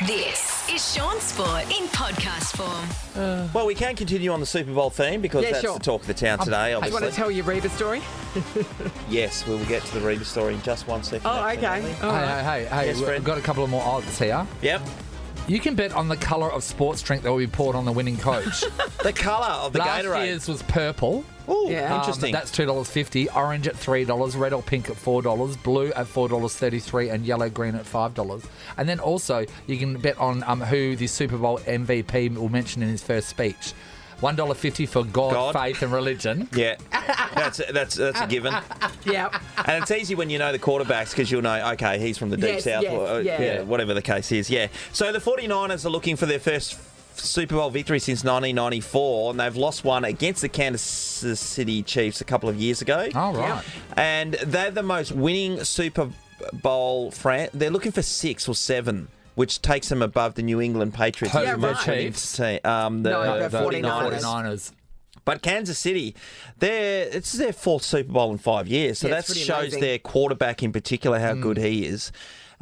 This is Shaun Sport in podcast form. Well, we can continue on the Super Bowl theme because that's sure. the talk of the town today, Do you obviously. want to tell your Reba story? Yes, we will get to the Reba story in just 1 second. Oh, okay. actually. All right. Hey, Yes, we've Fred. got a couple of more odds here. Yep. You can bet on the colour of sports drink that will be poured on the winning coach. The colour of the Last Gatorade. year's was purple. Ooh, Yeah. interesting. That's $2.50. Orange at $3. Red or pink at $4. Blue at $4.33. And yellow green at $5. And then also you can bet on who the Super Bowl MVP will mention in his first speech. $1.50 for God, faith, and religion. Yeah, that's a given. Yeah. And it's easy when you know the quarterbacks because you'll know, okay, he's from the deep Yes, south. yes, or, yeah. whatever the case is. Yeah. So the 49ers are looking for their first Super Bowl victory since 1994, and they've lost one against the Kansas City Chiefs a couple of years ago. Oh, right. And they're the most winning Super Bowl They're looking for 6 or 7. Which takes them above the New England Patriots. Who, as the most winning Chiefs? team. No, the 49ers. But Kansas City, it's their 4th Super Bowl in 5 years. So Yeah, that it's pretty shows amazing. their quarterback in particular how good he is.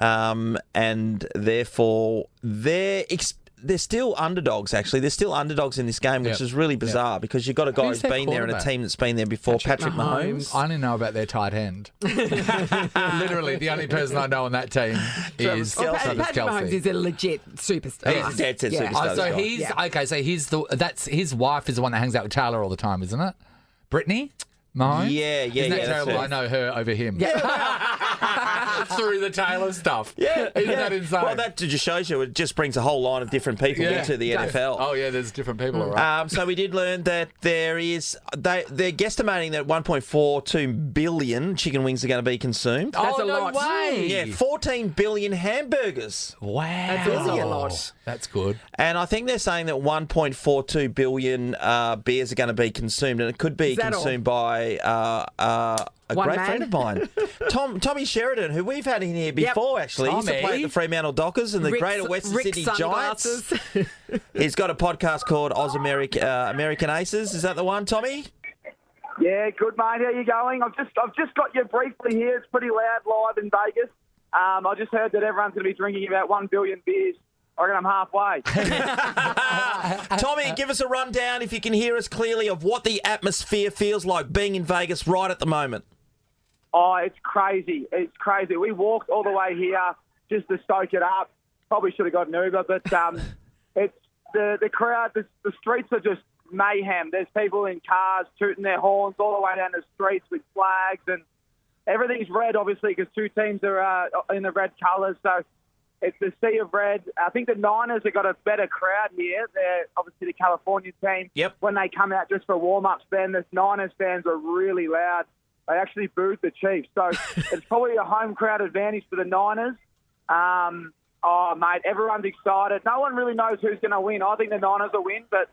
And therefore, they're still underdogs, actually. They're still underdogs in this game, which Yep. is really bizarre because you've got a guy Who's who's their been there and a quarterback? team that's been there before, Patrick Mahomes. I only know about their tight end. Literally, the only person I know on that team is Well, Travis Patrick Mahomes Kelce. is a legit superstar. He's a dead set superstar. Oh, so this guy. he's Yeah. okay. So that's his wife is the one that hangs out with Taylor all the time, isn't it? Brittany Mahomes. Yeah, Isn't that that's terrible? it. I know her over him. Through the Taylor stuff. Yeah, Isn't that insane? Well, that just shows you it just brings a whole line of different people into the NFL. Oh yeah, there's different people, all right. So we did learn that they're guesstimating that 1.42 billion chicken wings are going to be consumed. That's a no lot. way. Yeah, 14 billion hamburgers. Wow. That's also a lot. That's good. And I think they're saying that 1.42 billion beers are going to be consumed, and it could be Is that consumed by a One great man? friend of mine, Tommy Sheridan, who we've had in here before, actually. He used to Tommy. play at the Fremantle Dockers and the Greater Western Sydney Giants. He's got a podcast called American Aces. Is that the one, Tommy? Yeah, good mate. How you going? I've just got you briefly here. It's pretty loud live in Vegas. I just heard that everyone's going to be drinking about 1 billion beers. I reckon I'm halfway. Tommy, give us a rundown, if you can hear us clearly, of what the atmosphere feels like being in Vegas right at the moment. Oh, it's crazy. It's crazy. We walked all the way here just to stoke it up. Probably should have got an Uber, but it's the crowd. The streets are just mayhem. There's people in cars tooting their horns all the way down the streets with flags, and everything's red, obviously, because two teams are in the red colours. So it's the sea of red. I think the Niners have got a better crowd here. They're obviously the California team. Yep. When they come out just for warm-ups, then the Niners fans are really loud. They actually booed the Chiefs. So it's probably a home crowd advantage for the Niners. Oh, mate, everyone's excited. No one really knows who's going to win. I think the Niners will win, but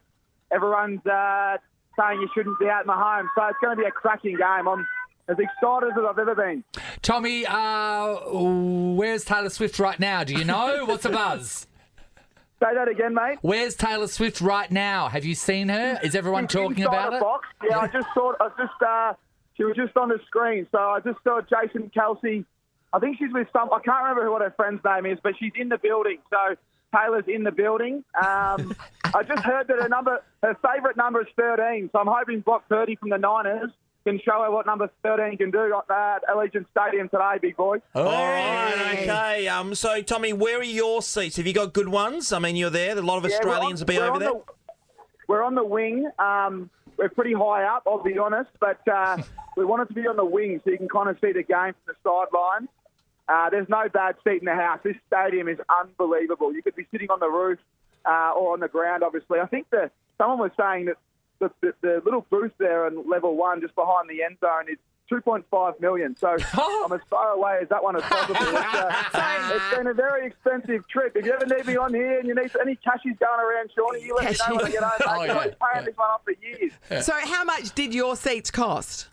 everyone's saying you shouldn't be out Mahomes. So it's going to be a cracking game. I'm as excited as I've ever been. Tommy, where's Taylor Swift right now? Do you know? What's the buzz? Say that again, mate. Where's Taylor Swift right now? Have you seen her? Is everyone talking Inside about a it? box. Yeah, I just she was just on the screen. So I just saw Jason Kelsey. I think she's with I can't remember what her friend's name is, but she's in the building. So Taylor's in the building. I just heard that her favourite number is 13. So I'm hoping Block 30 from the Niners can show her what number 13 can do at Allegiant Stadium today, big boy. All right, okay. So, Tommy, where are your seats? Have you got good ones? I mean, you're there. A lot of Australians will be over there. We're on the wing. We're pretty high up, I'll be honest, but we wanted to be on the wing so you can kind of see the game from the sideline. There's no bad seat in the house. This stadium is unbelievable. You could be sitting on the roof or on the ground, obviously. I think someone was saying that the little booth there on level 1 just behind the end zone is 2.5 million. So I'm as far away as that one as possible. It's been a very expensive trip. If you ever need me on here and you need any cashies going around, Shawnee, you let me know when I get home. Oh, I've been paying this one off for years. So how much did your seats cost?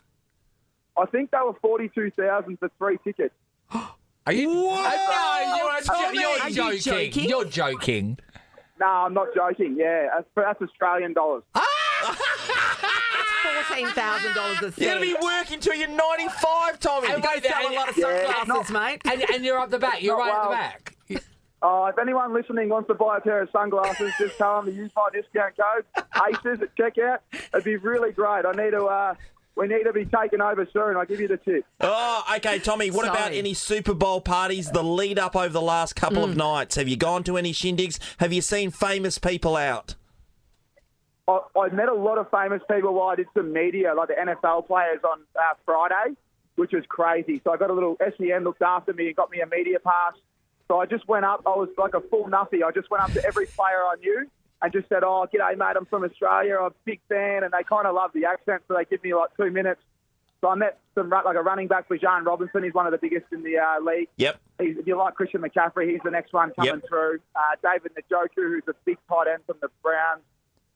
I think they were $42,000 for 3 tickets. Are you? Whoa! Tommy, You're are you joking. joking? You're joking. No, I'm not joking. Yeah, that's Australian dollars. $14,000 a seat. You're going to be working till you're 95, Tommy. And wait there, Sell a lot of Yeah, sunglasses, mate. And you're up the back. You're Not right at the well. back. If anyone listening wants to buy a pair of sunglasses, just tell them to use my discount code, ACES, at checkout. It'd be really great. We need to be taken over soon. I'll give you the tip. Oh, okay, Tommy. What about any Super Bowl parties, the lead up over the last couple of nights? Have you gone to any shindigs? Have you seen famous people out? I met a lot of famous people while I did some media, like the NFL players on Friday, which was crazy. So I got a little SEN looked after me and got me a media pass. So I just went up. I was like a full nuffy. I just went up to every player I knew and just said, "Oh, g'day, mate. I'm from Australia. I'm a big fan." And they kind of love the accent, so they give me like 2 minutes. So I met like a running back for Shaun Robinson. He's one of the biggest in the league. Yep. If you like Christian McCaffrey, he's the next one coming through. David Njoku, who's a big tight end from the Browns.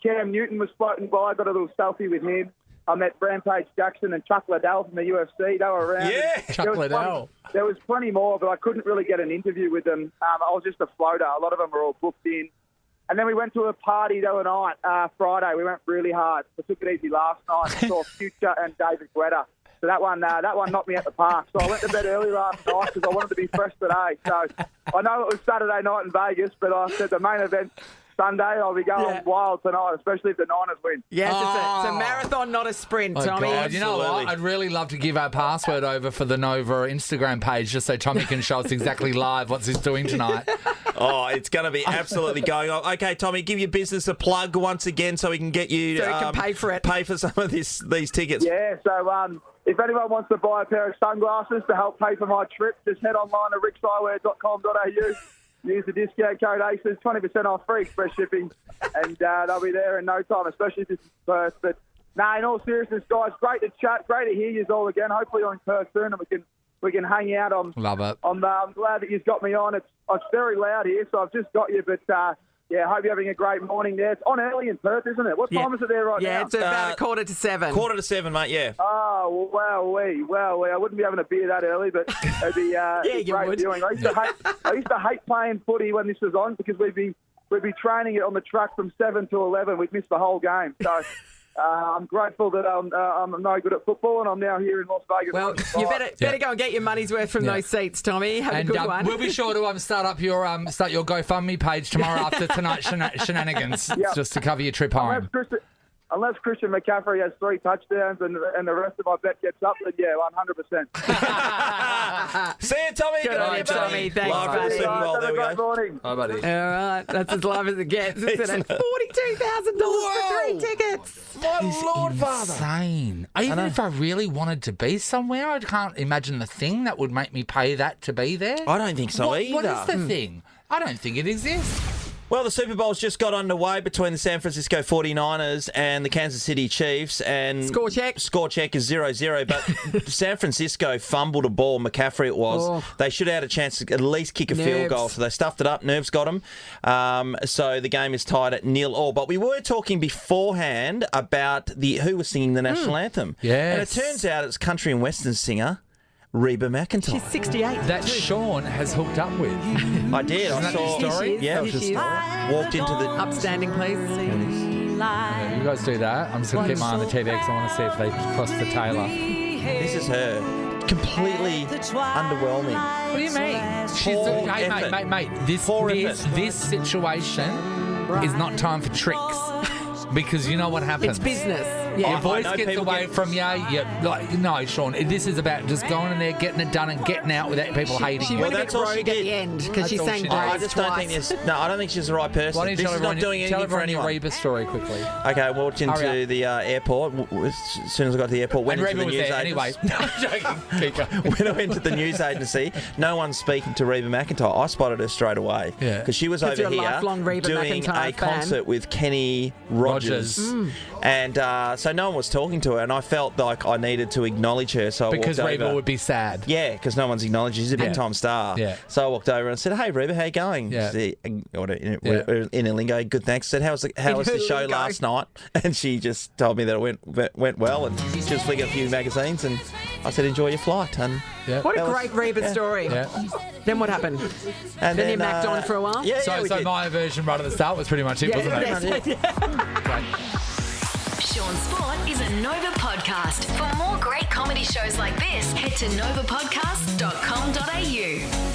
Cam Newton was floating by. I got a little selfie with him. I met Rampage Jackson and Chuck Liddell from the UFC. They were around. Yeah, Chuck Liddell. There was plenty more, but I couldn't really get an interview with them. I was just a floater. A lot of them were all booked in. And then we went to a party the other night, Friday. We went really hard. I took it easy last night. I saw Future and David Guetta. So that one knocked me at the park. So I went to bed early last night because I wanted to be fresh today. So I know it was Saturday night in Vegas, but I said the main event Sunday, I'll be going wild tonight, especially if the Niners win. Yes, it's a marathon, not a sprint, Tommy. God. You know what? I'd really love to give our password over for the Nova Instagram page just so Tommy can show us exactly live what he's doing tonight. Oh, it's going to be absolutely going on. Okay, Tommy, give your business a plug once again so we can get you so we can pay for it. Pay for some of these tickets. Yeah, so if anyone wants to buy a pair of sunglasses to help pay for my trip, just head online to rickseyewear.com.au. Use the discount code ACES, 20% off free express shipping, and they'll be there in no time, especially if this is Perth. But, in all seriousness, guys, great to chat, great to hear you all again. Hopefully you're in Perth soon and we can hang out. Love it. I'm glad that you've got me on. It's very loud here, so I've just got you, but... hope you're having a great morning there. It's on early in Perth, isn't it? What time is it there right now? Yeah, it's about 7:15. 7:15, mate, yeah. Oh, wow. I wouldn't be having a beer that early, but it'd be great viewing. I used to hate playing footy when this was on because we'd be training it on the track from 7 to 11. We'd miss the whole game. So... I'm grateful that I'm no good at football and I'm now here in Las Vegas. Well, you better go and get your money's worth from those seats, Tommy. Have a good one. We'll be sure to start your GoFundMe page tomorrow after tonight's shenanigans, just to cover your trip home. Unless Christian McCaffrey has 3 touchdowns and the rest of my bet gets up, then 100%. See you, Tommy. Good on you, Tommy. Thanks, buddy. Have a great morning. Bye, buddy. All right, that's as live as it gets. It's at $42,000 for 3 tickets. My Lord, Father. Insane. Even if I really wanted to be somewhere, I can't imagine the thing that would make me pay that to be there. I don't think so either. What is the thing? I don't think it exists. Well, the Super Bowl's just got underway between the San Francisco 49ers and the Kansas City Chiefs. And Score check is 0-0. But San Francisco fumbled a ball, McCaffrey it was. Oh. They should have had a chance to at least kick a field goal. So they stuffed it up. Nerves got them. So the game is tied at 0-0. But we were talking beforehand about who was singing the national anthem. Yes. And it turns out it's country and western singer Reba McEntire. She's 68. That Shaun has hooked up with. I did. I saw. Story? Yeah, Here she is. walked into the. Upstanding, please. You guys do that. I'm just going to keep my eye on the TV because I want to see if they cross the Taylor. This is her. Completely underwhelming. What do you mean? She's mate. This situation is not time for tricks. Because you know what happens. It's business. Yeah. Your voice gets away from you. No, Shaun. This is about just going in there, getting it done, and getting out without people hating you. She went a bit rogue at the end because she sang I just don't think I don't think she's the right person. Why don't you this is not doing anything for anyone. Your Reba story quickly. Okay, I walked into the airport. As soon as I got to the airport, went into the news agency. Anyway, no, I'm joking. When I went to the news agency, no one's speaking to Reba McEntire. I spotted her straight away because she was over here doing a concert with Kenny Rogers. And so no one was talking to her, and I felt like I needed to acknowledge her. So because I walked Reba over. would be sad. Yeah, because no one's acknowledged her. She's a big-time star. Yeah. So I walked over and said, "Hey, Reba, how you going?" Yeah. In a lingo, good, thanks. I said, "How was the show last night?" And she just told me that it went well, and she was flicking a few magazines, and I said, "Enjoy your flight." And what a great Reba story. Yeah. Then what happened? And then you macked on for a while? So my version right at the start was pretty much it, wasn't it? Shaun Sport is a Nova podcast. For more great comedy shows like this, head to novapodcast.com.au.